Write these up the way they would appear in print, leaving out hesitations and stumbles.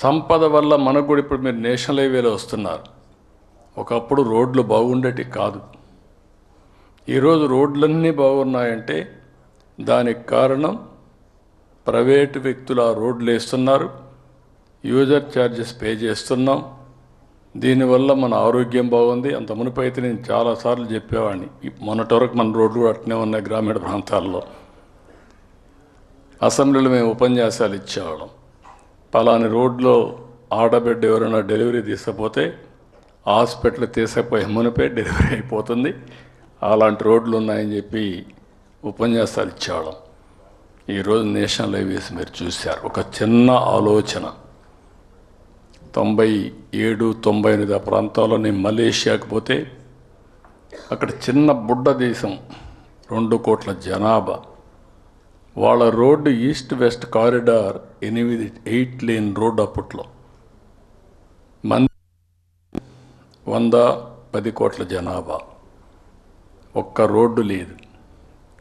సంపద వల్ల మనకు కూడా ఇప్పుడు మీరు నేషనల్ హైవేలో వస్తున్నారు. ఒకప్పుడు రోడ్లు బాగుండేటి కాదు. ఈరోజు రోడ్లన్నీ బాగున్నాయంటే దానికి కారణం ప్రైవేటు వ్యక్తులు ఆ రోడ్లు వేస్తున్నారు, యూజర్ ఛార్జెస్ పే చేస్తున్నాం. దీనివల్ల మన ఆరోగ్యం బాగుంది. అంత మునుపు అయితే నేను చాలాసార్లు చెప్పేవాడిని, మొన్నటి వరకు మన రోడ్లు కూడా అట్నే ఉన్నాయి. గ్రామీణ ప్రాంతాల్లో అసెంబ్లీలో మేము ఉపన్యాసాలు ఇచ్చేవాళ్ళం. పలాని రోడ్లో ఆడబిడ్డ ఎవరైనా డెలివరీ తీసుకపోతే హాస్పిటల్ తీసుకుపోయే మునిపే డెలివరీ అయిపోతుంది, అలాంటి రోడ్లు ఉన్నాయని చెప్పి ఉపన్యాసాలు ఇచ్చేవాళ్ళం. ఈరోజు నేషనల్ హైవేస్ మీరు చూశారు. ఒక చిన్న ఆలోచన 97, 98 ఆ ప్రాంతాల్లో నేను మలేషియాకి పోతే అక్కడ చిన్న బుడ్డ దేశం, 2 కోట్ల జనాభా, వాళ్ళ road east west corridor 8 lane road. అప్పట్లో 110 కోట్ల జనాభా, ఒక్క రోడ్డు లేదు.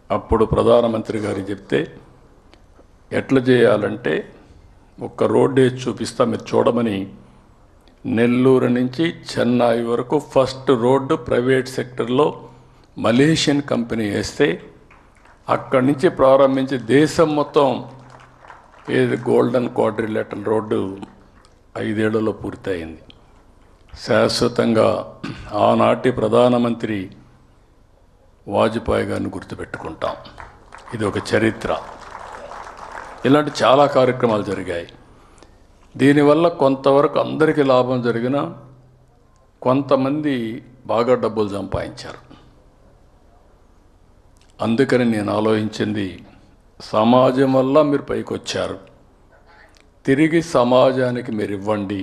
అప్పుడు ప్రధానమంత్రి గారు చెప్తే ఎట్లా చేయాలంటే ఒక్క రోడ్డు వేసి చూపిస్తా మీరు చూడమని నెల్లూరు నుంచి చెన్నై వరకు ఫస్ట్ రోడ్డు ప్రైవేట్ సెక్టర్లో మలేషియన్ కంపెనీ వేస్తే అక్కడి నుంచి ప్రారంభించి దేశం మొత్తం ఏది గోల్డెన్ క్వాడ్రిలేటరల్ రోడ్డు 5 ఏళ్లలో పూర్తయింది. శాశ్వతంగా ఆనాటి ప్రధానమంత్రి వాజ్పేయి గారిని గుర్తుపెట్టుకుంటాం. ఇది ఒక చరిత్ర. ఇలాంటి చాలా కార్యక్రమాలు జరిగాయి. దీనివల్ల కొంతవరకు అందరికీ లాభం జరిగిన, కొంతమంది బాగా డబ్బులు సంపాదించారు. అందుకని నేను ఆలోచించింది, సమాజం వల్ల మీరు పైకి వచ్చారు, తిరిగి సమాజానికి మీరు ఇవ్వండి.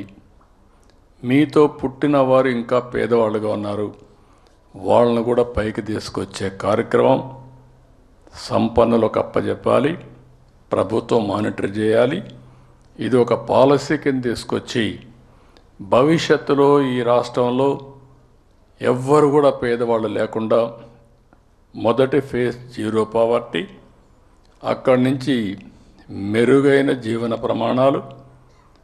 మీతో పుట్టిన వారు ఇంకా పేదవాళ్ళుగా ఉన్నారు, వాళ్ళను కూడా పైకి తీసుకొచ్చే కార్యక్రమం సంపన్నులకు అప్పచెప్పాలి, ప్రభుత్వం మానిటర్ చేయాలి. ఇది ఒక పాలసీ కింద తీసుకొచ్చి భవిష్యత్తులో ఈ రాష్ట్రంలో ఎవ్వరు కూడా పేదవాళ్ళు లేకుండా మొదటి ఫేజ్ 0 పావర్టీ, అక్కడి నుంచి మెరుగైన జీవన ప్రమాణాలు,